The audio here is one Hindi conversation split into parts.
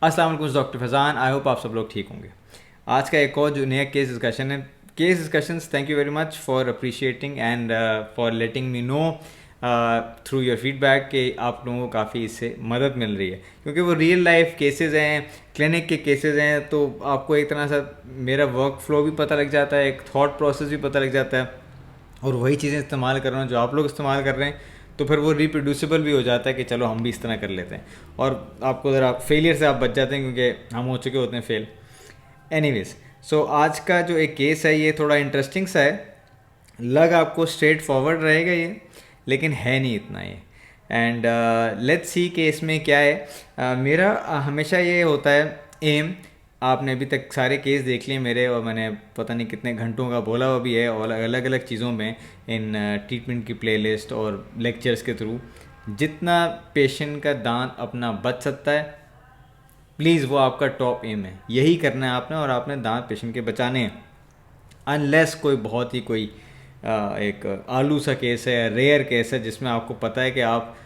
अस्सलाम वालेकुम डॉक्टर फैज़ान। आई होप आप सब लोग ठीक होंगे। आज का एक और जो नया केस डिस्कशन है। Case discussions, thank you very much for appreciating and for letting me know through your feedback कि आप लोगों को काफ़ी इससे मदद मिल रही है, क्योंकि वो रियल लाइफ केसेस हैं, क्लिनिक के केसेस हैं। तो आपको एक तरह से मेरा वर्क फ्लो भी पता लग जाता है, एक थॉट प्रोसेस भी पता लग जाता है, और वही चीज़ें इस्तेमाल कर रहा हूँ जो आप लोग इस्तेमाल कर रहे हैं। तो फिर वो रिप्रोड्यूसिबल भी हो जाता है कि चलो हम भी इस तरह कर लेते हैं, और आपको ज़रा फेलियर से आप बच जाते हैं, क्योंकि हम हो चुके होते हैं फेल। एनीवेज, सो आज का जो एक केस है ये थोड़ा इंटरेस्टिंग सा है। लग आपको स्ट्रेट फॉरवर्ड रहेगा ये, लेकिन है नहीं इतना ये। एंड लेट्स सी कि इसमें क्या है। मेरा हमेशा ये होता है एम। आपने अभी तक सारे केस देख लिए मेरे, और मैंने पता नहीं कितने घंटों का बोला हुआ भी है, और अलग अलग चीज़ों में, इन ट्रीटमेंट की प्लेलिस्ट और लेक्चर्स के थ्रू। जितना पेशेंट का दांत अपना बच सकता है, प्लीज़ वो आपका टॉप एम है। यही करना है आपने, और आपने दांत पेशेंट के बचाने हैं। अनलेस कोई बहुत ही कोई एक आलू सा केस है, रेयर केस है, जिसमें आपको पता है कि आप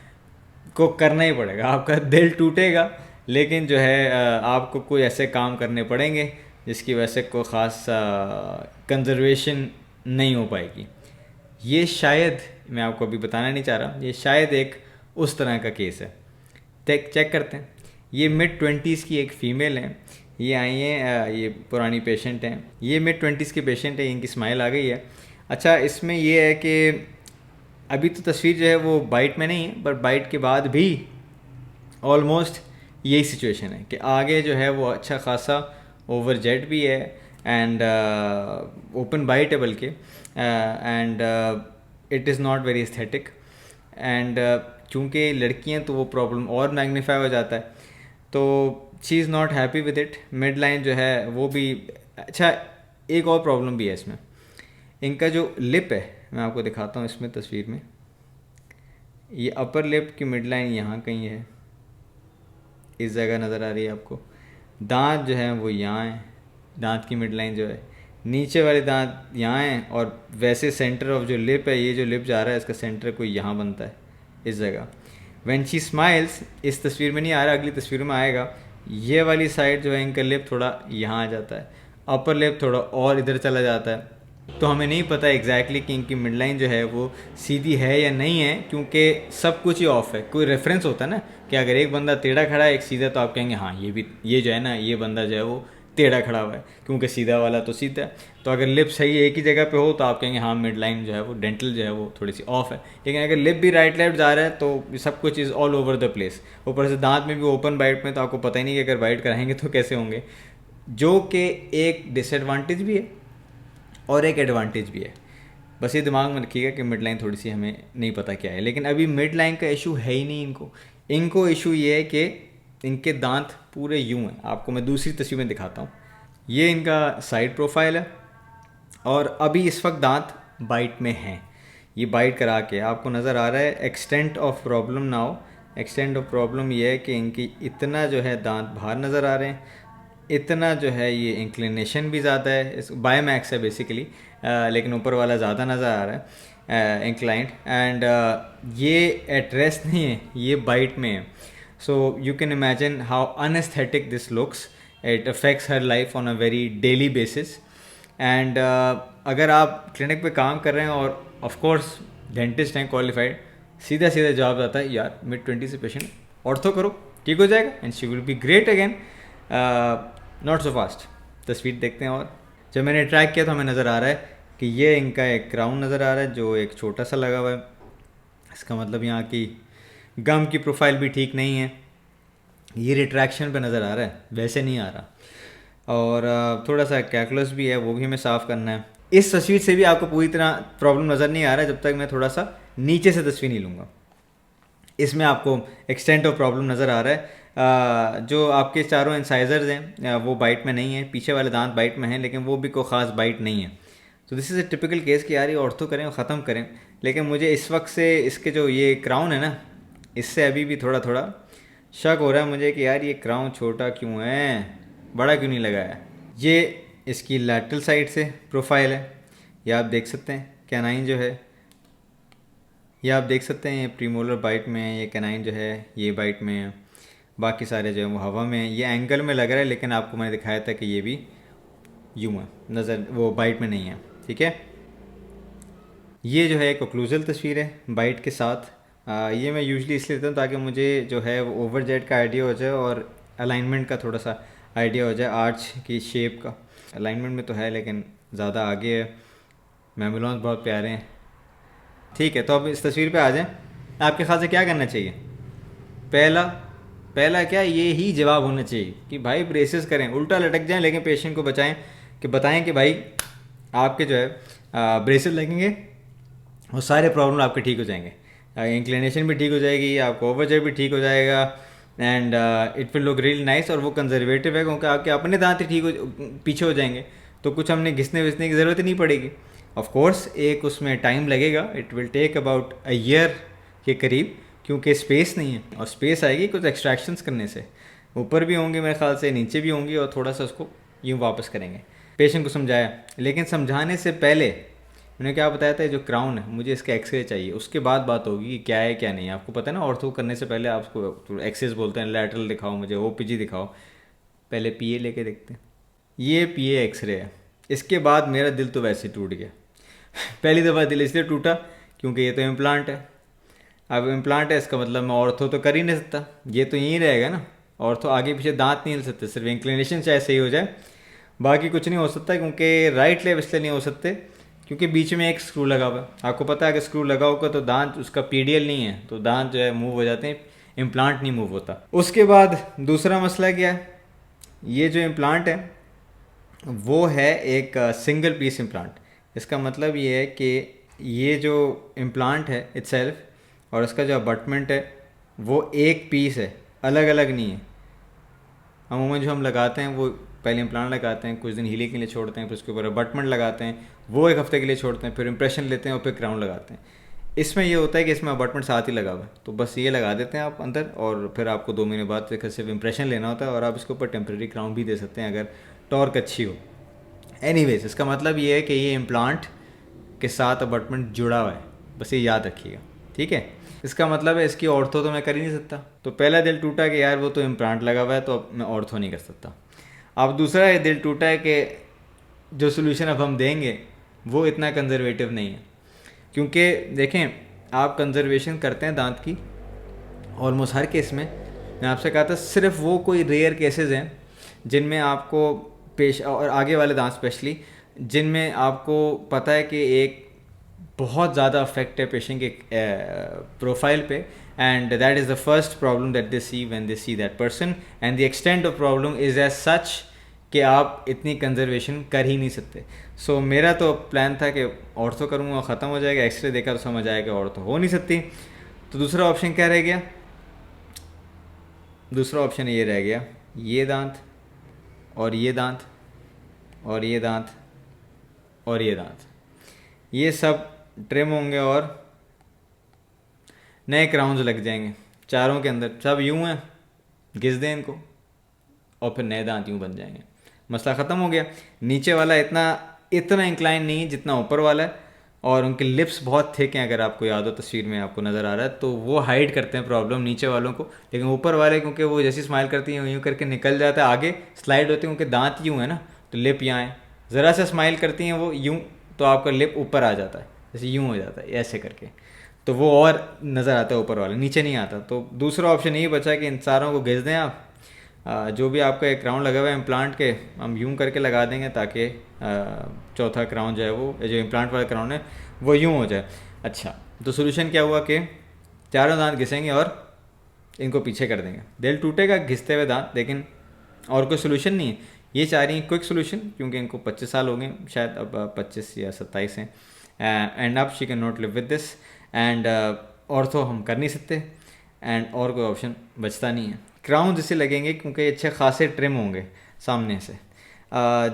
को करना ही पड़ेगा, आपका दिल टूटेगा, लेकिन जो है आपको कोई ऐसे काम करने पड़ेंगे जिसकी वजह से कोई ख़ास कंजर्वेशन नहीं हो पाएगी। ये शायद, मैं आपको अभी बताना नहीं चाह रहा, ये शायद एक उस तरह का केस है। चेक करते हैं। ये मिड ट्वेंटीज़ की एक फ़ीमेल है। ये आई हैं, ये पुरानी पेशेंट हैं। ये मिड ट्वेंटीज़ की पेशेंट है, इनकी स्माइल आ गई है। अच्छा, इसमें ये है कि अभी तो तस्वीर जो है वो बाइट में नहीं है, बट बाइट के बाद भी ऑलमोस्ट यही सिचुएशन है कि आगे जो है वो अच्छा खासा ओवर जेट भी है, एंड ओपन बाइट है बल्कि, and it is not very aesthetic. And चूँकि लड़कियाँ तो वो प्रॉब्लम और मैग्नीफाई हो जाता है, तो she is not happy with it. Mid line जो है वो भी अच्छा। एक और प्रॉब्लम भी है इसमें। इनका जो लिप है, मैं आपको दिखाता हूँ इसमें तस्वीर में। ये अपर लिप की मिड लाइन यहाँ कहीं है, इस जगह नज़र आ रही है आपको। दांत जो है वो यहाँ है, दांत की मिड लाइन जो है, नीचे वाले दांत यहाँ हैं, और वैसे सेंटर ऑफ जो लिप है, ये जो लिप जा रहा है इसका सेंटर कोई यहाँ बनता है, इस जगह। व्हेन शी स्माइल्स, इस तस्वीर में नहीं आ रहा, अगली तस्वीर में आएगा, ये वाली साइड जो है इनका लिप थोड़ा यहाँ आ जाता है, अपर लिप थोड़ा और इधर चला जाता है। तो हमें नहीं पता एग्जैक्टली कि इनकी मिड लाइन जो है वो सीधी है या नहीं है, क्योंकि सब कुछ ही ऑफ है। कोई रेफरेंस होता है ना कि अगर एक बंदा टेढ़ा खड़ा है एक सीधा, तो आप कहेंगे हाँ ये भी, ये जो है ना, ये बंदा जो है वो टेढ़ा खड़ा हुआ है, क्योंकि सीधा वाला तो सीधा है। तो अगर लिप सही एक ही जगह पे हो तो आप कहेंगे हाँ मिड लाइन जो है वो, डेंटल जो है वो थोड़ी सी ऑफ है। लेकिन अगर लिप भी राइट लेफ्ट जा रहा है तो सब कुछ is all over the place. ऊपर से दांत में भी ओपन बाइट में, तो आपको पता ही नहीं कि अगर बाइट कराएंगे तो कैसे होंगे, जो कि एक डिसएडवांटेज भी है और एक एडवांटेज भी है। बस ये दिमाग में रखिएगा कि मिड लाइन थोड़ी सी हमें नहीं पता क्या है, लेकिन अभी मिड लाइन का इशू है ही नहीं इनको। इनको इशू ये है कि इनके दांत पूरे यूं हैं। आपको मैं दूसरी तस्वीर में दिखाता हूँ। ये इनका साइड प्रोफाइल है, और अभी इस वक्त दांत बाइट में हैं। ये बाइट करा के आपको नज़र आ रहा है। Extent of problem now, extent of problem ये है कि इनकी इतना जो है दांत बाहर नज़र आ रहे हैं, इतना जो है ये इंक्लिनेशन भी ज़्यादा है, इस बायोमैक्स है बेसिकली, लेकिन ऊपर वाला ज़्यादा नज़र आ रहा है इंक्लाइंड। एंड ये एड्रेस नहीं है, ये बाइट में है। So you can imagine how unaesthetic this looks. It affects her life on a very daily basis. And अगर आप क्लिनिक पे काम कर रहे हैं और ऑफ कोर्स डेंटिस्ट हैं क्वालिफाइड, सीधा सीधा जवाब आता है यार मिड 20 से पेशेंट ऑर्थो करो, ठीक हो जाएगा, and she will be great again. Not so fast. तस्वीर देखते हैं। और जब मैंने ट्रैक किया तो हमें नज़र आ रहा है कि ये इनका एक क्राउन नज़र आ रहा है जो एक छोटा सा लगा हुआ है। इसका मतलब यहाँ की गम की प्रोफाइल भी ठीक नहीं है। ये रिट्रैक्शन पे नज़र आ रहा है, वैसे नहीं आ रहा। और थोड़ा सा कैलकुलस भी है, वो भी हमें साफ़ करना है। इस तस्वीर से भी आपको पूरी तरह प्रॉब्लम नज़र नहीं आ रहा है जब तक मैं थोड़ा सा नीचे से तस्वीर नहीं लूँगा। इसमें आपको एक्सटेंट ऑफ प्रॉब्लम नज़र आ रहा है। जो आपके चारों इंसाइजर्स हैं वो बाइट में नहीं है, पीछे वाले दांत बाइट में हैं, लेकिन वो भी कोई ख़ास बाइट नहीं है। तो this is a typical case कि यार ये ऑर्थो करें और ख़त्म करें। लेकिन मुझे इस वक्त से इसके जो ये क्राउन है ना, इससे अभी भी थोड़ा थोड़ा शक हो रहा है मुझे कि यार ये क्राउन छोटा क्यों है, बड़ा क्यों नहीं लगाया। ये इसकी लैटरल साइड से प्रोफाइल है, ये आप देख सकते हैं। कैनाइन जो है ये आप देख सकते हैं, ये प्रीमोलर बाइट में है, ये कैनाइन जो है ये बाइट में है। बाकी सारे जो है वो हवा में हैं। ये एंगल में लग रहा है, लेकिन आपको मैंने दिखाया था कि ये भी यूँ है, नज़र वो बाइट में नहीं है। ठीक है, ये जो है एक ओक्लूजल तस्वीर है बाइट के साथ। ये मैं यूजली इसलिए लेता हूँ ताकि मुझे जो है वो ओवर जेट का आइडिया हो जाए और अलाइनमेंट का थोड़ा सा आइडिया हो जाए, आर्च की शेप का। अलाइनमेंट में तो है लेकिन ज़्यादा आगे है। मेमोलॉन्स बहुत प्यारे हैं। ठीक है, तो अब इस तस्वीर पे आ जाएं। आपके ख्याल से क्या करना चाहिए? पहला पहला क्या, ये ही जवाब होना चाहिए कि भाई ब्रेसेस करें, उल्टा लटक जाएं, लेकिन पेशेंट को बचाएं कि बताएं कि भाई आपके जो है ब्रेसेस लगेंगे और सारे प्रॉब्लम आपके ठीक हो जाएंगे। इंक्लिनेशन भी ठीक हो जाएगी, आपको ओवरजेट भी ठीक हो जाएगा, and it will look really nice. और वो कंजर्वेटिव है क्योंकि आपके अपने दांत ही ठीक हो, पीछे हो जाएंगे, तो कुछ हमने घिसने विसने की ज़रूरत ही नहीं पड़ेगी। ऑफ कोर्स एक उसमें टाइम लगेगा, it will take about a year के करीब, क्योंकि स्पेस नहीं है, और स्पेस आएगी कुछ एक्सट्रैक्शंस करने से। ऊपर भी होंगे मेरे ख्याल से, नीचे भी होंगी, और थोड़ा सा उसको यूँ वापस करेंगे। पेशेंट को समझाया, लेकिन समझाने से पहले मैंने क्या बताया था, जो क्राउन है मुझे इसका एक्सरे चाहिए, उसके बाद बात होगी कि क्या है क्या नहीं है। आपको पता है ना, ऑर्थो करने से पहले आपको एक्सेस बोलते हैं, लैटरल दिखाओ मुझे, ओपीजी दिखाओ, पहले पीए लेके देखते हैं। ये पीए एक्सरे है। इसके बाद मेरा दिल तो वैसे टूट गया। पहली दफ़ा दिल इसलिए टूटा क्योंकि ये तो इम्प्लांट है। अब इम्प्लांट है, इसका मतलब मैं ऑर्थो तो कर ही नहीं सकता, ये तो यहीं रहेगा ना। ऑर्थो आगे पीछे दांत नहीं हिल सकते, सिर्फ इंक्लिनेशन चाहे सही हो जाए, बाकी कुछ नहीं हो सकता। क्योंकि राइट लेग इसलिए नहीं हो सकते क्योंकि बीच में एक स्क्रू लगा हुआ है। आपको पता है कि स्क्रू लगा होगा तो दांत उसका पीडीएल नहीं है, तो दांत जो है मूव हो जाते हैं, इम्प्लांट नहीं मूव होता। उसके बाद दूसरा मसला क्या है, ये जो इम्प्लांट है वो है एक सिंगल पीस इम्प्लांट। इसका मतलब ये है कि ये जो इम्प्लांट है इटसेल्फ और इसका जो अबटमेंट है वो एक पीस है, अलग अलग नहीं है। अमूमन जो हम लगाते हैं वो पहले इम्प्लांट लगाते हैं, कुछ दिन हीलिंग के लिए छोड़ते हैं, फिर उसके ऊपर अबटमेंट लगाते हैं, वो एक हफ्ते के लिए छोड़ते हैं, फिर इम्प्रेशन लेते हैं और फिर क्राउन लगाते हैं। इसमें ये होता है कि इसमें अबटमेंट साथ ही लगा हुआ है, तो बस ये लगा देते हैं आप अंदर, और फिर आपको 2 महीने बाद सिर्फ इम्प्रेशन लेना होता है, और आप इसके ऊपर टेम्प्रेरी क्राउन भी दे सकते हैं अगर टॉर्क अच्छी हो। एनीवेज, इसका मतलब ये है कि ये इम्प्लांट के साथ अबटमेंट जुड़ा हुआ है, बस ये याद रखिएगा। ठीक है, इसका मतलब है इसकी ऑर्थो तो मैं कर ही नहीं सकता। तो पहला दिल टूटा कि यार वो तो इम्प्लांट लगा हुआ है, तो अब मैं ऑर्थो नहीं कर सकता। अब दूसरा ये दिल टूटा है कि जो सोल्यूशन अब हम देंगे वो इतना कंजर्वेटिव नहीं है। क्योंकि देखें, आप कंजर्वेशन करते हैं दांत की ऑलमोस्ट हर केस में। मैं आपसे कहा था सिर्फ वो कोई रेयर केसेस हैं जिनमें आपको पेश, और आगे वाले दांत स्पेशली, जिनमें आपको पता है कि एक बहुत ज़्यादा अफेक्ट है पेशेंट के प्रोफाइल पे, and that is the first problem that they see when they see that person, and the extent of problem is as such कि आप इतनी कंजर्वेशन कर ही नहीं सकते। सो मेरा तो प्लान था कि ऑर्थो करूँगा, ख़त्म हो जाएगा, एक्सरे देखा तो समझ आएगा ऑर्थो हो नहीं सकती। तो दूसरा ऑप्शन क्या रह गया? दूसरा ऑप्शन ये रह गया, ये दांत और ये दांत और ये दांत और ये दांत, ये सब ट्रिम होंगे और नए क्राउन्स लग जाएंगे चारों के अंदर। सब यूं हैं, घिस दें इनको और फिर नए दांत यूं बन जाएंगे, मसला ख़त्म हो गया। नीचे वाला इतना इतना इंक्लाइन नहीं है जितना ऊपर वाला है, और उनके लिप्स बहुत थिक हैं, अगर आपको याद हो तस्वीर में आपको नज़र आ रहा है, तो वो हाइड करते हैं प्रॉब्लम नीचे वालों को। लेकिन ऊपर वाले क्योंकि वो जैसी स्माइल करती हैं यूँ करके निकल जाता है, आगे स्लाइड होती है, क्योंकि दांत यूँ है ना, तो लिप यहाँ है, ज़रा सा स्माइल करती हैं वो यूँ, तो आपका लिप ऊपर आ जाता है, जैसे यूँ हो जाता है ऐसे करके, तो वो और नज़र आता है ऊपर वाला, नीचे नहीं आता। तो दूसरा ऑप्शन यही बचा कि इन सारों को घिस दें आप। जो भी आपका एक क्राउन लगा हुआ है इम्प्लांट के, हम यूं करके लगा देंगे ताकि चौथा क्राउन जो है वो जो इम्प्लांट वाला क्राउन है वो यूं हो जाए। अच्छा, तो सोल्यूशन क्या हुआ कि चारों दांत घिसेंगे और इनको पीछे कर देंगे। दिल टूटेगा घिसते हुए दांत, लेकिन और कोई सोल्यूशन नहीं है। ये चाह रही हैं क्विक सोल्यूशन, क्योंकि इनको 25 साल हो गए शायद, अब 25 या 27 हैं, एंड अब she can not live with this, and ortho हम कर नहीं सकते, एंड और कोई ऑप्शन बचता नहीं है। क्राउन जिसे लगेंगे क्योंकि अच्छे खासे ट्रिम होंगे सामने से।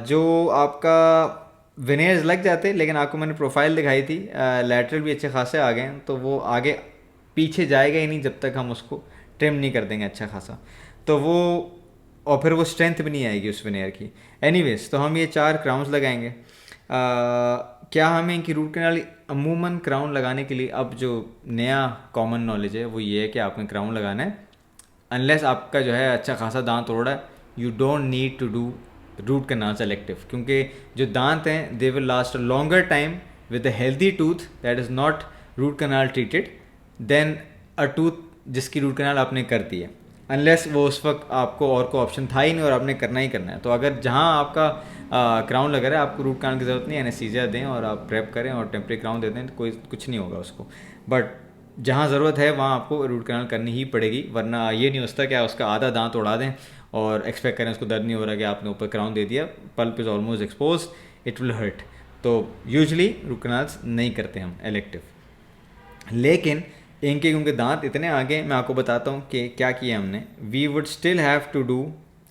जो आपका विनेयर्स लग जाते, लेकिन आपको मैंने प्रोफाइल दिखाई थी, लैटरल भी अच्छे खासे आ गए हैं, तो वो आगे पीछे जाएगा ही नहीं जब तक हम उसको ट्रिम नहीं कर देंगे अच्छा खासा, तो वो, और फिर वो स्ट्रेंथ भी नहीं आएगी उस विनेयर की। एनीवेज, तो हम ये 4 क्राउन्स लगाएंगे। क्या हमें इनकी रूट कैनाल, अमूमन क्राउन लगाने के लिए अब जो नया कॉमन नॉलेज है वो ये है कि आपने क्राउन लगाना है अनलेस आपका जो है अच्छा खासा दांत तोड़ रहा है, you don't need to do root canal selective, क्योंकि जो दांत हैं they will last a longer time with a healthy tooth that is not root canal treated then a tooth जिसकी रूट कनाल आपने कर दी है, अनलेस वो उस वक्त आपको और कोई ऑप्शन था ही नहीं और आपने करना ही करना है। तो अगर जहाँ आपका क्राउन लग रहा है आपको रूट कनाल की ज़रूरत नहीं है, एनेस्थीसिया दें और आप प्रेप करें और टेम्परेरी क्राउन दे दें तो कोई कुछ नहीं होगा उसको। बट जहाँ ज़रूरत है वहाँ आपको रूट कनाल करनी ही पड़ेगी, वरना ये नहीं होता कि आप उसका आधा दांत उड़ा दें और एक्सपेक्ट करें उसको दर्द नहीं हो रहा कि आपने ऊपर क्राउन दे दिया, pulp is almost expose, it will hurt. तो यूजली रूट कनाल्स नहीं करते हम एलेक्टिव। लेकिन इनके क्योंकि दांत इतने आगे, मैं आपको बताता हूँ कि क्या किया हमने। We would still have to do,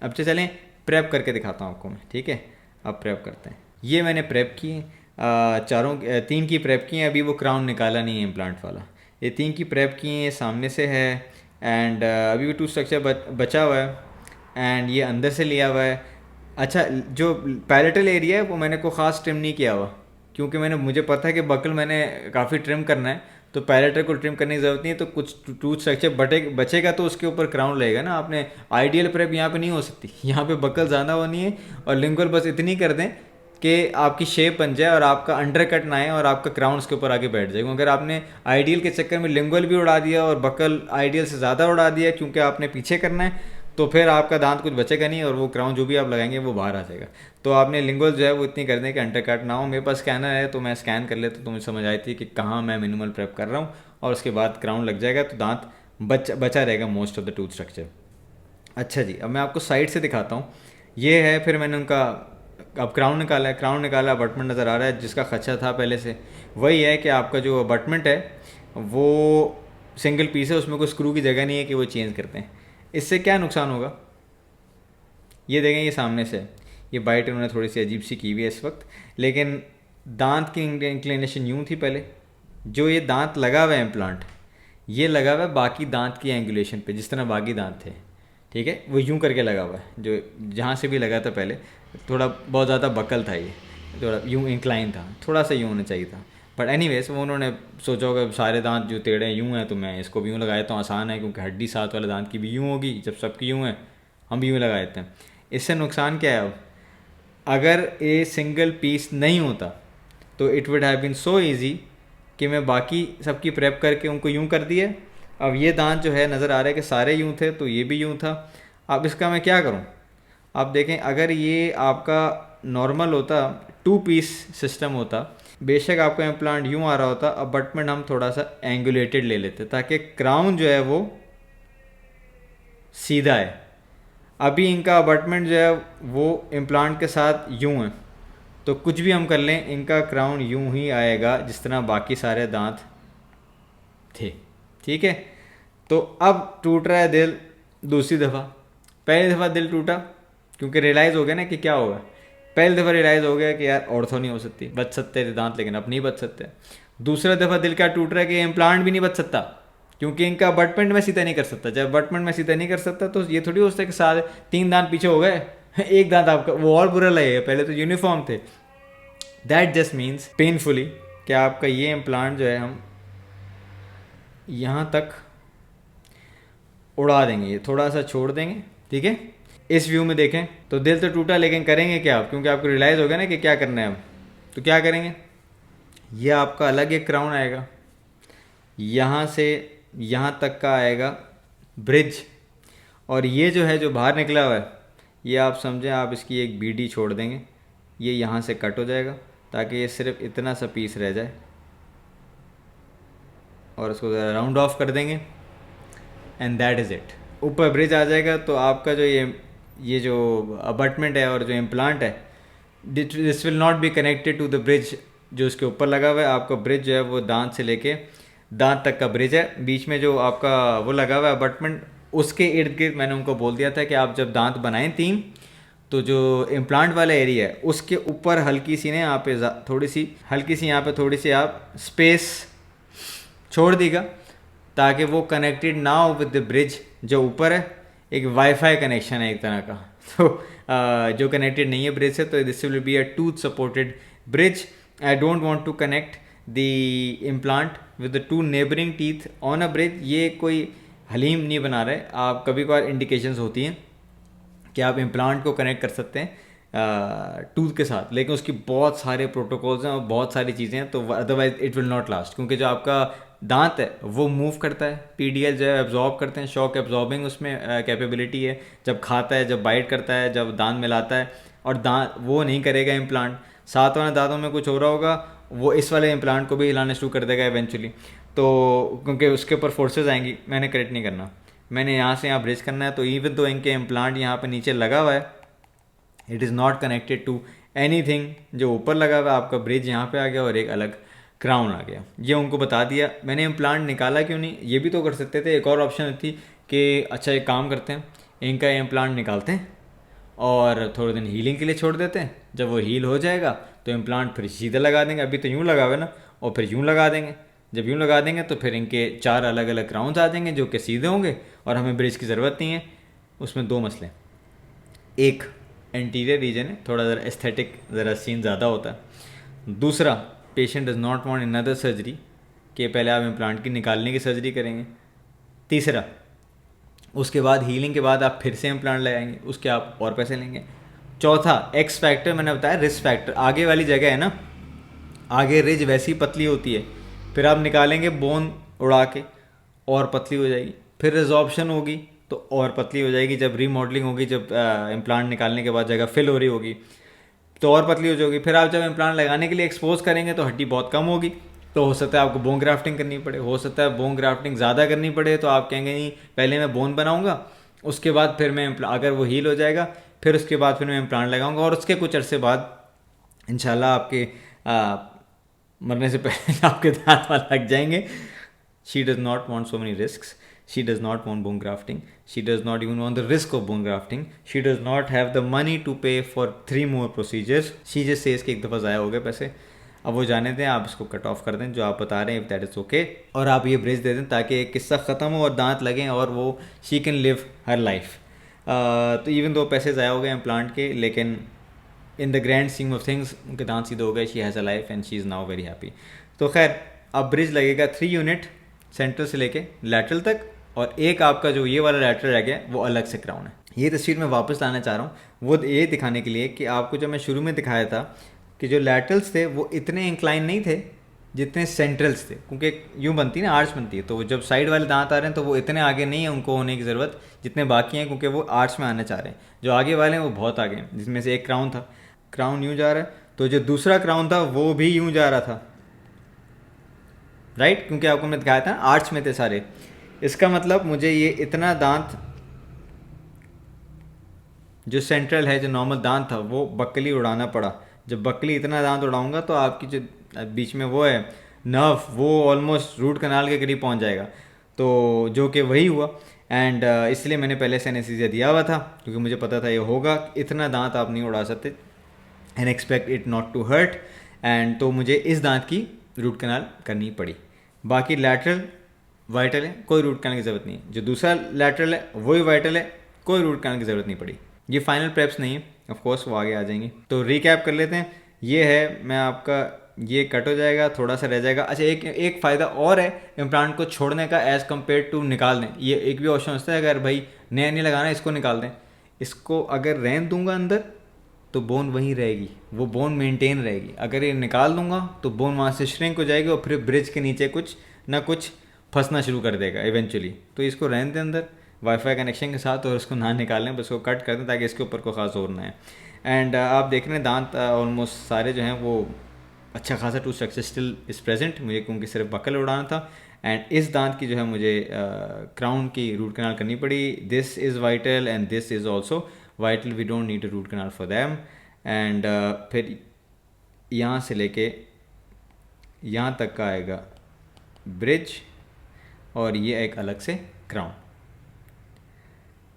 अब से चलें प्रेप करके दिखाता हूँ आपको मैं, ठीक है। अब प्रेप करते हैं। ये मैंने प्रेप की तीन की प्रेप की है, अभी वो क्राउन निकाला नहीं है इम्प्लांट वाला। ये 3 की प्रेप की है, सामने से है एंड अभी भी टूथ स्ट्रक्चर बचा हुआ है एंड ये अंदर से लिया हुआ है। अच्छा, जो पैलेटल एरिया है वो मैंने को ख़ास ट्रिम नहीं किया हुआ, क्योंकि मुझे पता है कि बकल मैंने काफ़ी ट्रिम करना है, तो पैलेटर को ट्रिम करने की ज़रूरत नहीं है। तो कुछ टूथ स्ट्रक्चर बचेगा तो उसके ऊपर क्राउन लगेगा ना। आपने आइडियल प्रेप यहाँ पे नहीं हो सकती, यहाँ पे बकल ज़्यादा होनी है और लिंगुअल बस इतनी कर दें कि आपकी शेप बन जाए और आपका अंडर कट ना आए और आपका क्राउन उसके ऊपर आके बैठ जाएगा। अगर आपने आइडियल के चक्कर में लिंगुअल भी उड़ा दिया और बकल आइडियल से ज़्यादा उड़ा दिया क्योंकि आपने पीछे करना है, तो फिर आपका दांत कुछ बचेगा नहीं और वो क्राउन जो भी आप लगाएंगे वो बाहर आ जाएगा। तो आपने लिंगुअल जो है वो इतनी कर दें कि अंडर कट ना हो। मेरे पास स्कैनर है तो मैं स्कैन कर लेता, तो मुझे समझ आई थी कि कहाँ मैं मिनिमल प्रेप कर रहा हूँ और उसके बाद क्राउन लग जाएगा तो दांत बचा रहेगा most of the tooth structure. अच्छा जी, अब मैं आपको साइड से दिखाता हूँ। ये है, फिर मैंने उनका अब क्राउन निकाला है, क्राउन निकाला, अबटमेंट नज़र आ रहा है जिसका खर्चा था पहले से। वही है कि आपका जो अबटमेंट है वो सिंगल पीस है, उसमें कोई स्क्रू की जगह नहीं है कि वो चेंज करते हैं। इससे क्या नुकसान होगा, ये देखें, ये सामने से ये बाइट उन्होंने थोड़ी सी अजीब सी की हुई है इस वक्त, लेकिन दांत की इंक्लिनेशन यूँ थी पहले। जो ये दांत लगा हुआ है इम्प्लांट, ये लगा हुआ है बाकी दांत की एंगुलेशन पे, जिस तरह बाकी दांत थे, ठीक है, वो यूँ करके लगा हुआ है। जो जहाँ से भी लगा था पहले थोड़ा बहुत ज़्यादा बकल था, ये थोड़ा यूँ इंक्लाइन था, थोड़ा सा यूँ होना चाहिए था। बट एनीवेज वो उन्होंने सोचा होगा सारे दांत जो टेढ़े हैं यूँ हैं तो मैं इसको भी यूँ लगाया तो आसान है, क्योंकि हड्डी साथ वाले दांत की भी यूँ होगी, जब सबकी यूँ है हम भी यूँ लगा देते हैं। इससे नुकसान क्या है, अब अगर ये सिंगल पीस नहीं होता तो it would have been so easy कि मैं बाकी सबकी प्रेप करके उनको यूँ कर दिया। अब ये दांत जो है नज़र आ रहा है कि सारे यूँ थे तो ये भी यूँ था। अब इसका मैं क्या करूँ, आप देखें, अगर ये आपका नॉर्मल होता 2 पीस सिस्टम होता, बेशक आपका इम्प्लांट यूँ आ रहा होता, अबटमेंट हम थोड़ा सा एंगुलेटेड ले लेते ताकि क्राउन जो है वो सीधा है। अभी इनका अबटमेंट जो है वो इम्प्लांट के साथ यूँ है, तो कुछ भी हम कर लें इनका क्राउन यूँ ही आएगा जिस तरह बाकी सारे दांत थे, ठीक है। तो अब टूट रहा है दिल दूसरी दफ़ा। पहली दफ़ा दिल टूटा क्योंकि रियलाइज़ हो गया ना कि क्या होगा। पहली दफ़ा रियलाइज़ हो गया कि यार ऑर्थो नहीं हो सकती, बच सकते थे दांत लेकिन अब नहीं बच सकते। दूसरा दफ़ा दिल क्या टूट रहा है कि इम्प्लांट भी नहीं बच सकता क्योंकि इनका अबटमेंट में सीधा नहीं कर सकता। जब अबटमेंट में सीधा नहीं कर सकता तो ये थोड़ी हो सकता कि सारे 3 दांत पीछे हो गए, एक दांत आपका, वो और बुरा लगेगा, पहले तो यूनिफॉर्म थे। दैट जस्ट मीन्स पेनफुली कि आपका ये इम्प्लांट जो है हम यहाँ तक उड़ा देंगे, ये थोड़ा सा छोड़ देंगे, ठीक है। इस व्यू में देखें तो दिल तो टूटा, लेकिन करेंगे क्या आप, क्योंकि आपको रियलाइज़ हो गया ना कि क्या करना है अब। तो क्या करेंगे, ये आपका अलग एक क्राउन आएगा, यहाँ से यहाँ तक का आएगा ब्रिज, और ये जो है जो बाहर निकला हुआ है ये आप समझें आप इसकी एक बीडी छोड़ देंगे, ये यहाँ से कट हो जाएगा ताकि ये सिर्फ इतना सा पीस रह जाए, और इसको ज़रा राउंड ऑफ कर देंगे एंड दैट इज़ इट। ऊपर ब्रिज आ जाएगा तो आपका जो ये जो अबटमेंट है और जो इम्प्लांट है, this will not be connected to the bridge जो इसके ऊपर लगा हुआ है। आपका ब्रिज जो है वो दांत से लेके दांत तक का ब्रिज है, बीच में जो आपका वो लगा हुआ है अबटमेंट, उसके इर्द गिर्द मैंने उनको बोल दिया था कि आप जब दांत बनाएं 3, तो जो इम्प्लांट वाला एरिया है उसके ऊपर हल्की सी ना यहाँ पे थोड़ी सी हल्की सी यहाँ पे थोड़ी सी आप स्पेस छोड़ देगा ताकि वो कनेक्टेड ना हो विद द ब्रिज जो ऊपर है। एक वाईफाई कनेक्शन है एक तरह का, तो जो कनेक्टेड नहीं है ब्रिज से, तो this will be a tooth supported bridge. I don't want to connect the implant with the 2 neighbouring teeth on a bridge. ये कोई हलीम नहीं बना रहे आप, कभी कभार इंडिकेशंस होती हैं कि आप इम्प्लांट को कनेक्ट कर सकते हैं टूथ के साथ, लेकिन उसकी बहुत सारे प्रोटोकॉल्स हैं और बहुत सारी चीज़ें हैं, तो otherwise it will not last, क्योंकि जो आपका दांत है वो मूव करता है, पीडीएल जो है एब्जॉर्ब करते हैं, शॉक एब्जॉर्बिंग उसमें कैपेबिलिटी है, जब खाता है, जब बाइट करता है, जब दांत मिलाता है, और दांत वो नहीं करेगा इम्प्लांट, सात वाले दांतों में कुछ हो रहा होगा, वो इस वाले इम्प्लांट को भी हिलाना शुरू कर देगा इवेंचुअली, तो क्योंकि उसके ऊपर फोर्सेज आएंगी, मैंने करेक्ट नहीं करना, मैंने यहाँ से यहाँ ब्रिज करना है, तो इवन तो इनके इम्प्लांट यहाँ पे नीचे लगा हुआ है, it is not connected to anything, जो ऊपर लगा हुआ है आपका ब्रिज यहाँ पे आ गया और एक अलग क्राउन आ गया, ये उनको बता दिया। मैंने इम्प्लांट निकाला क्यों नहीं, ये भी तो कर सकते थे, एक और ऑप्शन थी कि अच्छा एक काम करते हैं, इनका इम्प्लांट निकालते हैं और थोड़े दिन हीलिंग के लिए छोड़ देते हैं, जब वो हील हो जाएगा तो इम्प्लांट फिर सीधा लगा देंगे, अभी तो यूँ लगा हुआ है ना, और फिर यूँ लगा देंगे, जब यूँ लगा देंगे तो फिर इनके 4 अलग अलग क्राउन्स आ जाएंगे जो कि सीधे होंगे और हमें ब्रिज की ज़रूरत नहीं है। उसमें 2 मसले, एक एंटीरियर रीजन है, थोड़ा ज़रा एस्थेटिक ज़रा सीन ज़्यादा होता है, दूसरा patient does not want another surgery कि पहले आप इम्प्लांट की निकालने की सर्जरी करेंगे, तीसरा उसके बाद हीलिंग के बाद आप फिर से इम्प्लांट लगाएंगे, उसके आप और पैसे लेंगे, चौथा एक्स फैक्टर मैंने बताया, रिस्क फैक्टर, आगे वाली जगह है ना, आगे रिज वैसी पतली होती है, फिर आप निकालेंगे बोन उड़ा के और पतली हो जाएगी, फिर रिजॉर्प्शन होगी तो और पतली हो जाएगी, जब रीमॉडलिंग होगी, जब इम्प्लांट निकालने के बाद जगह फिल हो रही होगी तो और पतली हो जाएगी, फिर आप जब इम्प्लांट लगाने के लिए एक्सपोज करेंगे तो हड्डी बहुत कम होगी, तो हो सकता है आपको बोन ग्राफ्टिंग करनी पड़े, हो सकता है बोन ग्राफ्टिंग ज़्यादा करनी पड़े, तो आप कहेंगे नहीं पहले मैं बोन बनाऊंगा, उसके बाद फिर मैं अगर वो हील हो जाएगा फिर उसके बाद फिर मैं इम्प्लांट लगाऊंगा, और उसके कुछ अरसे बाद इंशाल्लाह आपके मरने से पहले आपके दांत वाल लग जाएंगे। She does not want so many risks, she does not want bone grafting, she does not even want the risk of bone grafting, she does not have the money to pay for 3 more procedures, she just says कि एक दफ़ा ज़ाया हो गए पैसे, अब वो जाने दें, आप इसको कट ऑफ कर दें जो आप बता रहे हैं, इफ़ दैट इज़ ओके, और आप ये ब्रिज दे दें ताकि एक किस्सा ख़त्म हो और दांत लगें और वो she can live her life. तो इवन दो पैसे ज़ाया हो गए इम्प्लांट के, लेकिन in the grand scheme of things उनके दांत सीधे हो गए, she has a life and she is now very happy. तो खैर अब ब्रिज लगेगा 3 यूनिट सेंटर से लेके लैटरल तक, और एक आपका जो ये वाला लैटरल रह गया वो अलग से क्राउन है। ये तस्वीर मैं वापस लाना चाह रहा हूँ, वो ये दिखाने के लिए कि आपको जब मैं शुरू में दिखाया था कि जो लैटरल्स थे वो इतने इंक्लाइन नहीं थे जितने सेंट्रल्स थे, क्योंकि यूँ बनती है ना, आर्च बनती है, तो जब साइड वाले दांत आ रहे हैं तो वो इतने आगे नहीं है उनको होने की ज़रूरत जितने बाकी हैं, क्योंकि वो आर्च में आना चाह रहे हैं। जो आगे वाले हैं वो बहुत आगे हैं, जिसमें से एक क्राउन था, क्राउन यूँ जा रहा है, तो जो दूसरा क्राउन था वो भी यूँ जा रहा था, राइट, क्योंकि आपको मैं दिखाया था आर्च में थे सारे। इसका मतलब मुझे ये इतना दांत जो सेंट्रल है, जो नॉर्मल दांत था, वो बकली उड़ाना पड़ा। जब बकली इतना दांत उड़ाऊंगा तो आपकी जो बीच में वो है नर्व, वो ऑलमोस्ट रूट कनाल के करीब पहुंच जाएगा, तो जो कि वही हुआ। एंड इसलिए मैंने पहले से एनेस्थीसिया दिया हुआ था, क्योंकि मुझे पता था ये होगा, इतना दांत आप नहीं उड़ा सकते and expect it not to hurt, and तो मुझे इस दांत की रूट कनाल करनी पड़ी। बाकी लैटरल वाइटल है, कोई रूट कनाल की ज़रूरत नहीं है, जो दूसरा लैटरल है वही वाइटल है, कोई रूट कनाल की ज़रूरत नहीं पड़ी। ये फाइनल प्रेप्स नहीं है, ऑफ कोर्स वो आगे आ जाएंगे। तो रिकैप कर लेते हैं, ये है मैं आपका, ये कट हो जाएगा, थोड़ा सा रह जाएगा। अच्छा एक फ़ायदा और है इम्प्लांट को छोड़ने का एज़ कम्पेयर टू निकाल दें, ये एक भी ऑप्शन होता है, अगर भाई नया नहीं लगाना इसको निकाल दें, इसको अगर रहन दूंगा अंदर तो बोन वहीं रहेगी, वो बोन मेंटेन रहेगी, अगर ये निकाल दूंगा तो बोन वहाँ से श्रिंक हो जाएगी और फिर ब्रिज के नीचे कुछ ना कुछ फंसना शुरू कर देगा इवेंचुअली। तो इसको रहने दें अंदर वाईफाई कनेक्शन के साथ, और उसको ना निकालें, बस उसको कट कर दें ताकि इसके ऊपर को खास जोर ना है। एंड आप देख रहे हैं दांत ऑलमोस्ट सारे जो हैं वो अच्छा खासा tooth structure still is present, मुझे क्योंकि सिर्फ बकल उड़ाना था। एंड इस दांत की जो है मुझे क्राउन की रूट कनाल करनी पड़ी। This is vital and this is also vital, we don't need a root canal for them. And फिर यहाँ से लेके यहाँ तक का आएगा ब्रिज, और ये एक अलग से क्राउन।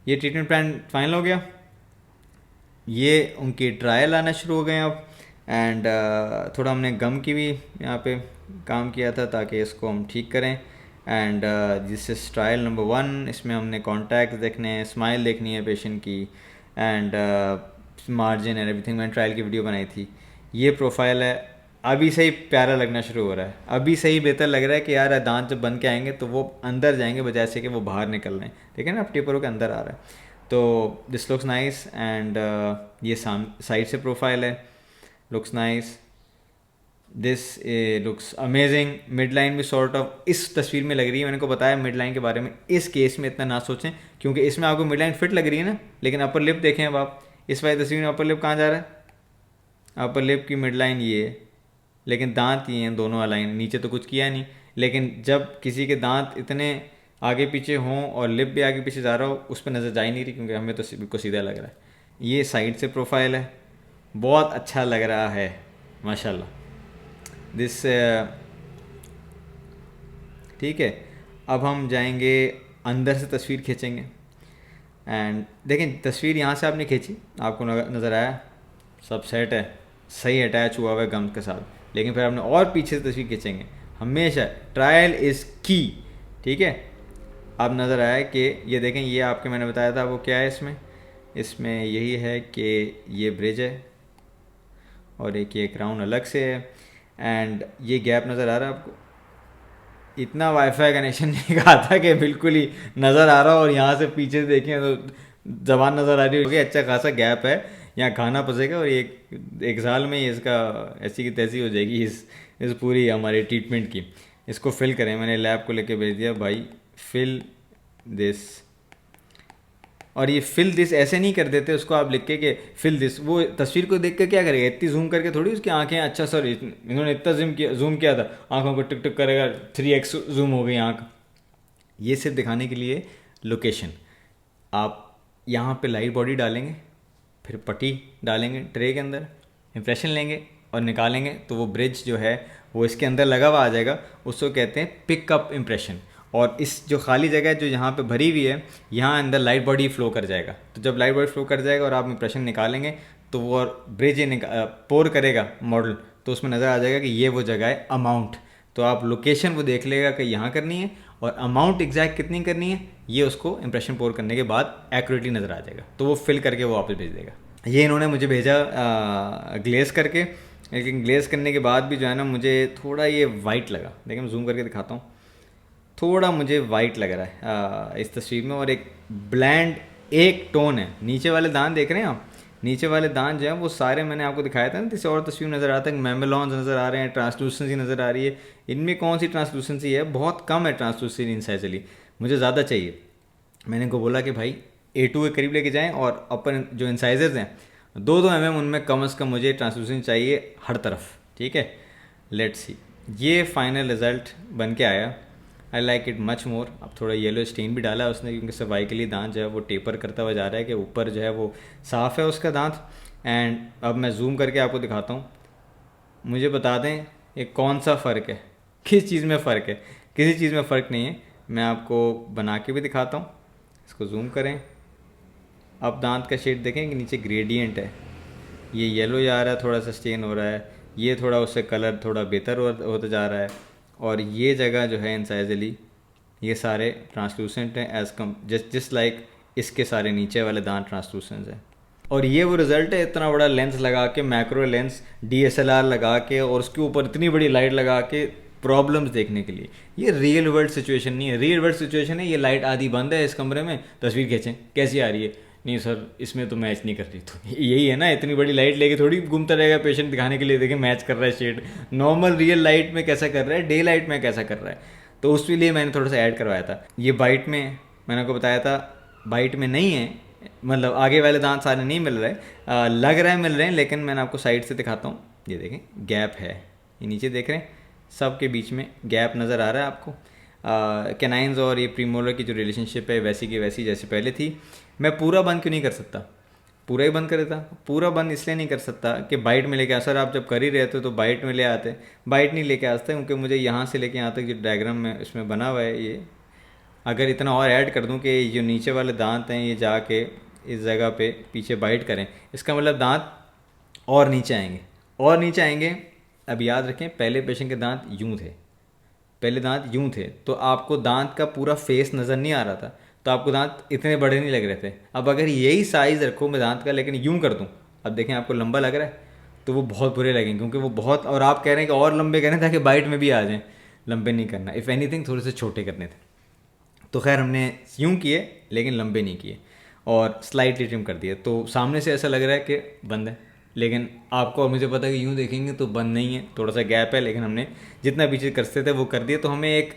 ये ट्रीटमेंट प्लान फाइनल हो गया, ये उनकी ट्रायल आना शुरू हो गए अब। एंड थोड़ा हमने गम की भी यहाँ पे काम किया था ताकि इसको हम ठीक करें। And this is trial number 1, इसमें हमने कॉन्टैक्ट देखने हैं, स्माइल देखनी है पेशेंट की, एंड मार्जिन एंड एवरीथिंग। मैंने ट्रायल की वीडियो बनाई थी। ये प्रोफाइल है अभी से ही प्यारा लगना शुरू हो रहा है, अभी से ही बेहतर लग रहा है कि यार दांत जब बन के आएंगे तो वो अंदर जाएंगे बजाय से कि वो बाहर निकल रहे हैं। ठीक है ना, अब टेपर होकर अंदर आ रहा है। तो दिस लुक्स नाइस एंड ये साइड से प्रोफाइल है, looks nice. This looks amazing. Mid line भी सॉर्ट ऑफ इस तस्वीर में लग रही है। मैंने को बताया मिड लाइन के बारे में, इस केस में इतना ना सोचें क्योंकि इसमें आपको मिड लाइन फिट लग रही है ना, लेकिन अपर लिप देखें अब आप, इस वाली तस्वीर में अपर लिप कहाँ जा रहा है, अपर लिप की मिड लाइन ये है, लेकिन दांत ये हैं दोनों अलाइन, नीचे तो कुछ किया नहीं। लेकिन जब किसी के दांत इतने आगे पीछे हों और लिप भी आगे पीछे जा रहा हो, उस पर नज़र जा ही नहीं रही क्योंकि हमें तो बिल्कुल सीधा लग रहा है। ये साइड से प्रोफाइल है, बहुत अच्छा लग रहा है माशाल्लाह। दिस ठीक है। अब हम जाएंगे अंदर से तस्वीर खींचेंगे एंड देखें तस्वीर यहाँ से आपने खींची, आपको नज़र आया सब सेट है, सही अटैच हुआ हुआ है गम के साथ। लेकिन फिर आपने और पीछे से तस्वीर खींचेंगे, हमेशा ट्रायल इज़ की। ठीक है, अब नज़र आया कि ये देखें, ये आपके मैंने बताया था वो क्या है इसमें यही है कि ये ब्रिज है और एक ये क्राउन अलग से है एंड ये गैप नज़र आ रहा है आपको। इतना वाईफाई कनेक्शन नहीं कहा था कि बिल्कुल ही नज़र आ रहा हो, और यहाँ से पीछे से देखें तो जबान नज़र आ रही होगी। अच्छा खासा गैप है, यहाँ खाना पसेगा और एक साल में ही इसका ऐसी की तैसी हो जाएगी इस पूरी हमारी ट्रीटमेंट की। इसको फिल करें, मैंने लैब को लेके भेज दिया भाई, फिल दिस। और ये फिल दिस ऐसे नहीं कर देते उसको आप लिख के फिल दिस, वो तस्वीर को देख के क्या करेगा, इतनी जूम करके थोड़ी उसकी आंखें, अच्छा सर इन्होंने इतना जूम किया था, आंखों को टिक टिक करेगा, 3x जूम हो गई आंख। ये सिर्फ दिखाने के लिए लोकेशन। आप यहाँ पे लाइट बॉडी डालेंगे, फिर पट्टी डालेंगे ट्रे के अंदर, इम्प्रेशन लेंगे और निकालेंगे तो वो ब्रिज जो है वो इसके अंदर लगा हुआ आ जाएगा, उसको कहते हैं पिकअप इम्प्रेशन। और इस जो खाली जगह है जो यहाँ पे भरी हुई है, यहाँ अंदर लाइट बॉडी फ्लो कर जाएगा। तो जब लाइट बॉडी फ्लो कर जाएगा और आप इम्प्रेशन निकालेंगे तो वो ब्रिज पोर करेगा मॉडल, तो उसमें नज़र आ जाएगा कि ये वो जगह है अमाउंट। तो आप लोकेशन वो देख लेगा कि यहाँ करनी है और अमाउंट एग्जैक्ट कितनी करनी है, ये उसको इम्प्रेशन पोर करने के बाद एक्यूरेटली नज़र आ जाएगा, तो वो फिल करके वो वापस भेज देगा। ये इन्होंने मुझे भेजा ग्लेस करके, लेकिन ग्लेस करने के बाद भी जो है ना मुझे थोड़ा ये वाइट लगा। देखिए मैं जूम करके दिखाता हूँ, थोड़ा मुझे वाइट लग रहा है इस तस्वीर में, और एक ब्लैंड एक टोन है। नीचे वाले दांत देख रहे हैं आप, नीचे वाले दांत जो हैं वो सारे मैंने आपको दिखाया था ना, किसी और तस्वीर में नज़र आता है मेमेलॉन्स नज़र आ रहे हैं, ट्रांसलूसेंसी नज़र आ रही है। इनमें कौन सी ट्रांसलूसेंसी है, बहुत कम है ट्रांसलूसेंसी इंसाइजली, मुझे ज़्यादा चाहिए। मैंने इनको बोला कि भाई A2 के करीब लेके जाएँ और अपन जो इंसाइजर्स हैं 2-2 mm उनमें कम से कम मुझे ट्रांसलूसेंसी चाहिए हर तरफ। ठीक है, लेट्स सी। ये फाइनल रिज़ल्ट बन के आया, I like it much more. अब थोड़ा येलो स्टेन भी डाला है उसने क्योंकि सर्वाइकली दांत जो है वो टेपर करता हुआ जा रहा है कि ऊपर जो है वो साफ़ है उसका दांत। एंड अब मैं जूम करके आपको दिखाता हूँ, मुझे बता दें ये कौन सा फ़र्क है, किस चीज़ में फ़र्क है। किसी चीज़ में फ़र्क नहीं है, मैं आपको बना के भी दिखाता हूँ। इसको जूम करें, अब दांत का शेड देखें कि नीचे ग्रेडियंट है, ये येलो जा रहा है, थोड़ा सा स्टेन हो रहा है, ये थोड़ा उससे कलर थोड़ा बेहतर होता जा रहा है, और ये जगह जो है इंसाइजली ये सारे ट्रांसलूसेंट हैं एज कम जस्ट लाइक इसके सारे नीचे वाले दांत ट्रांसलूसेंट हैं। और ये वो रिज़ल्ट है, इतना बड़ा लेंस लगा के, मैक्रो लेंस DSLR लगा के और उसके ऊपर इतनी बड़ी लाइट लगा के प्रॉब्लम्स देखने के लिए। ये रियल वर्ल्ड सिचुएशन नहीं है, रियल वर्ल्ड सिचुएशन है ये लाइट आधी बंद है इस कमरे में, तस्वीर खींचें कैसी आ रही है, नहीं सर इसमें तो मैच नहीं कर रही। तो यही है ना, इतनी बड़ी लाइट लेके थोड़ी घूमता रहेगा पेशेंट दिखाने के लिए, देखें मैच कर रहा है शेड, नॉर्मल रियल लाइट में कैसा कर रहा है, डे लाइट में कैसा कर रहा है। तो उसके लिए मैंने थोड़ा सा ऐड करवाया था। ये बाइट में मैंने आपको बताया था बाइट में नहीं है, मतलब आगे वाले दांत सारे नहीं मिल रहे, लग रहा है मिल रहे हैं, लेकिन मैंने आपको साइड से दिखाता हूँ। ये देखें गैप है, ये नीचे देख रहे हैं सब के बीच में गैप नज़र आ रहा है आपको। कैनाइंस और ये प्रीमोलर की जो रिलेशनशिप है वैसी की वैसी जैसे पहले थी। मैं पूरा बंद क्यों नहीं कर सकता, पूरा ही बंद कर देता। पूरा बंद इसलिए नहीं कर सकता कि बाइट में लेके आ, सर आप जब कर ही रहे थे तो बाइट में ले आते, बाइट नहीं लेके आते क्योंकि मुझे यहाँ से लेके यहाँ तक जो डायग्राम में इसमें बना हुआ है, ये अगर इतना और ऐड कर दूं कि जो नीचे वाले दांत हैं ये जाके इस जगह पे पीछे बाइट करें, इसका मतलब दांत और नीचे आएंगे और नीचे आएंगे। अब याद रखें पहले पेशेंट के दांत यूँ थे, पहले दांत यूँ थे, तो आपको दांत का पूरा फेस नज़र नहीं आ रहा था, तो आपको दांत इतने बड़े नहीं लग रहे थे। अब अगर यही साइज़ रखो मैं दांत का लेकिन यूँ कर दूँ, अब देखें आपको लंबा लग रहा है, तो वो बहुत बुरे लगेंगे, क्योंकि वो बहुत, और आप कह रहे हैं कि और लंबे करें ताकि बाइट में भी आ जाएं, लंबे नहीं करना, इफ़ एनीथिंग थोड़े से छोटे करने थे। तो खैर हमने यूँ किए लेकिन लंबे नहीं किए और स्लाइटली ट्रिम कर दिए। तो सामने से ऐसा लग रहा है कि बंद है, लेकिन आपको और मुझे पता है कि यूँ देखेंगे तो बंद नहीं है, थोड़ा सा गैप है, लेकिन हमने जितना पीछे कर सकते थे वो कर दिया। तो हमें एक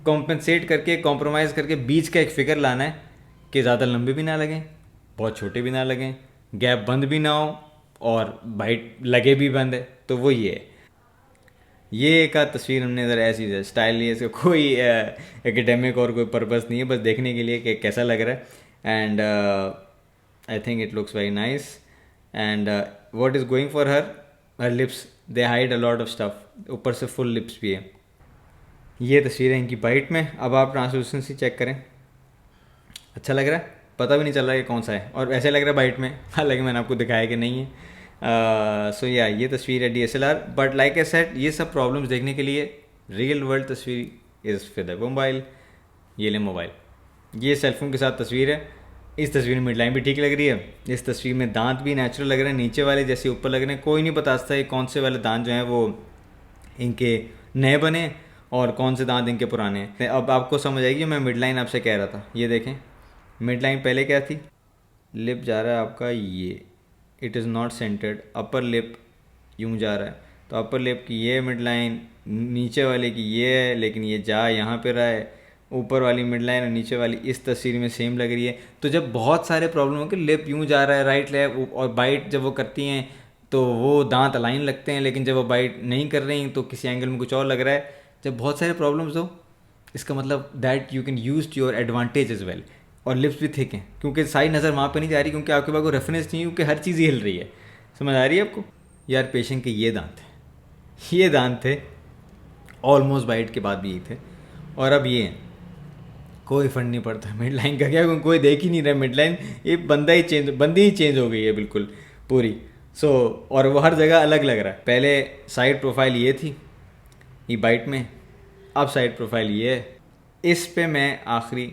कॉम्पनसेट करके, कॉम्प्रोमाइज़ करके बीच का एक फ़िगर लाना है कि ज़्यादा लंबे भी ना लगें, बहुत छोटे भी ना लगें, गैप बंद भी ना हो और बाइट लगे भी बंद है। तो वो ये है। ये एक आध तस्वीर हमने ज़रा ऐसी स्टाइल ली है, इसका कोई एकेडमिक और कोई पर्पस नहीं है, बस देखने के लिए कि कैसा लग रहा है। And I think it looks very nice. And what is going for her lips, they hide a lot of stuff, ऊपर से फुल लिप्स भी है। ये तस्वीर है इनकी बाइट में। अब आप ट्रांसलूसेंसी चेक करें, अच्छा लग रहा है, पता भी नहीं चल रहा है कि कौन सा है, और ऐसे लग रहा है बाइट में, हालांकि मैंने आपको दिखाया कि नहीं है। सो या ये तस्वीर है DSLR, but like I said, ये सब प्रॉब्लम्स देखने के लिए रियल वर्ल्ड तस्वीर इज़ विद द मोबाइल। ये ले मोबाइल, ये सेलफोन के साथ तस्वीर है। इस तस्वीर में मिड लाइन भी ठीक लग रही है, इस तस्वीर में दांत भी नेचुरल लग रहे हैं, नीचे वाले जैसे ऊपर लग रहे हैं। कोई नहीं बता सकता ये कौन से वाले दांत जो हैं वो इनके नए बने और कौन से दांत इनके पुराने हैं। अब आपको समझ आएगी मैं मिड लाइन आपसे कह रहा था। ये देखें, मिड लाइन पहले क्या थी, लिप जा रहा है आपका ये, it is not centred, upper lip यूँ जा रहा है, तो अपर लिप की ये मिड लाइन, नीचे वाले की ये है, लेकिन ये जा यहाँ पे रहा है। ऊपर वाली मिड लाइन और नीचे वाली इस तस्वीर में सेम लग रही है। तो जब बहुत सारे प्रॉब्लम हो कि लिप यूँ जा रहा है राइट लेफ्ट, और बाइट जब वो करती हैं तो वो दांत अलाइन लगते हैं, लेकिन जब वो बाइट नहीं कर रही तो किसी एंगल में कुछ और लग रहा है। जब बहुत सारे प्रॉब्लम्स हो, इसका मतलब that you can use to your advantage as well. और लिप्स भी थिक हैं, क्योंकि सारी नज़र वहाँ पे नहीं जा रही, क्योंकि आपके पास कोई रेफरेंस नहीं है, क्योंकि हर चीज़ ही हिल रही है। समझ आ रही है आपको? यार पेशेंट के ये दांत थे, ये दांत थे, ऑलमोस्ट बाइट के बाद भी ये थे, और अब ये हैं। कोई फर्क नहीं पड़ता मिड लाइन का क्या, क्योंकि कोई देख ही नहीं रहा मिड लाइन, ये बंदी ही चेंज हो गई है बिल्कुल पूरी। सो और वो हर जगह अलग लग रहा है। पहले साइड प्रोफाइल ये थी ये बाइट में, अब साइड प्रोफाइल ये है। इस पे मैं आखिरी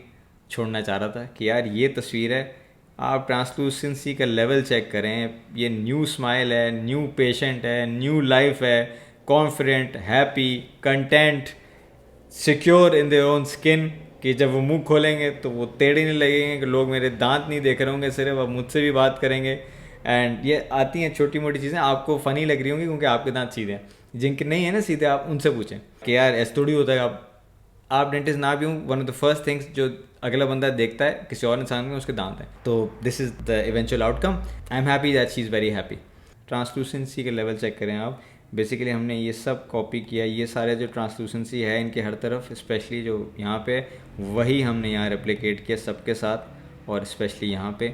छोड़ना चाह रहा था कि यार ये तस्वीर है, आप ट्रांसलूसेंसी का लेवल चेक करें। ये न्यू स्माइल है, न्यू पेशेंट है, न्यू लाइफ है, confident, happy, content, secure in their own skin, कि जब वो मुंह खोलेंगे तो वो टेढ़े नहीं लगेंगे, कि लोग मेरे दांत नहीं देख रहे होंगे सिर्फ, अब मुझसे भी बात करेंगे। एंड ये आती हैं छोटी मोटी चीज़ें, आपको फ़नी लग रही होंगी क्योंकि आपके दांत सीधे हैं। जिनके नहीं है ना सीधे, आप उनसे पूछें कि यार ऐसा थोड़ी होता है। आप डेंटिस्ट ना भी हूँ, one of the first things जो अगला बंदा देखता है किसी और इंसान में, उसके दांत हैं। तो this is the eventual outcome. I am happy that she is very happy. Translucency के लेवल चेक करें आप। बेसिकली हमने ये सब कॉपी किया, ये सारे जो ट्रांसलूसेंसी है इनके हर तरफ, स्पेशली जो यहाँ पे, वही हमने यहाँ रेप्लिकेट किया सबके साथ, और स्पेशली यहाँ पे।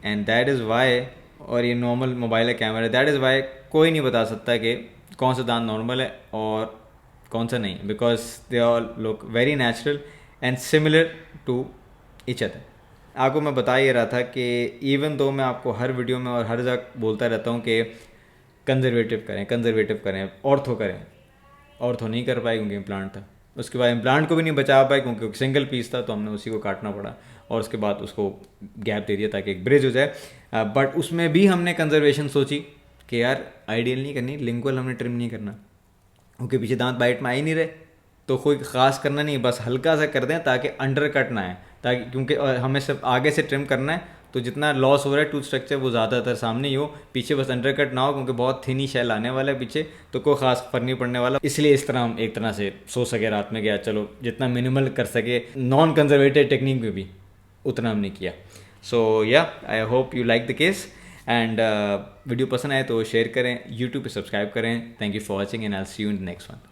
एंड दैट इज़ वाई, और ये नॉर्मल मोबाइल का कैमरा, दैट इज़ वाई कोई नहीं बता सकता कि कौन सा दांत नॉर्मल है और कौन सा नहीं, because they all look very natural and similar to each other. आपको मैं बता ये रहा था कि इवन दो मैं आपको हर वीडियो में और हर जगह बोलता रहता हूँ कि कंजर्वेटिव करें, ऑर्थो करें। ऑर्थो नहीं कर पाए क्योंकि इम्प्लांट था, उसके बाद इम्प्लांट को भी नहीं बचा पाए क्योंकि सिंगल पीस था, तो हमने उसी को काटना पड़ा, और उसके बाद उसको गैप दे दिया ताकि एक ब्रिज हो जाए। बट उसमें भी हमने कंजर्वेशन सोची कि यार आइडियल नहीं करनी, लिंगुअल हमने ट्रिम नहीं करना, क्योंकि पीछे दांत बाइट में आ ही नहीं रहे, तो कोई ख़ास करना नहीं, बस हल्का सा कर दें ताकि अंडर कट ना आए, ताकि क्योंकि हमें सब आगे से ट्रिम करना है, तो जितना लॉस हो रहा है टूथ स्ट्रक्चर वो ज़्यादातर सामने ही हो, पीछे बस अंडर कट ना हो, क्योंकि बहुत थिनी शेल आने वाला है पीछे, तो कोई ख़ास फर्क नहीं पड़ने वाला। इसलिए इस तरह हम एक तरह से सोच सके रात में, गया चलो जितना मिनिमल कर सके नॉन कंजर्वेटिव टेक्निक में भी उतना हमने किया। सो या I hope you like the case, and video पसंद आए तो शेयर करें, यूट्यूब पे सब्सक्राइब करें। Thank you for watching and I will see you in the next one.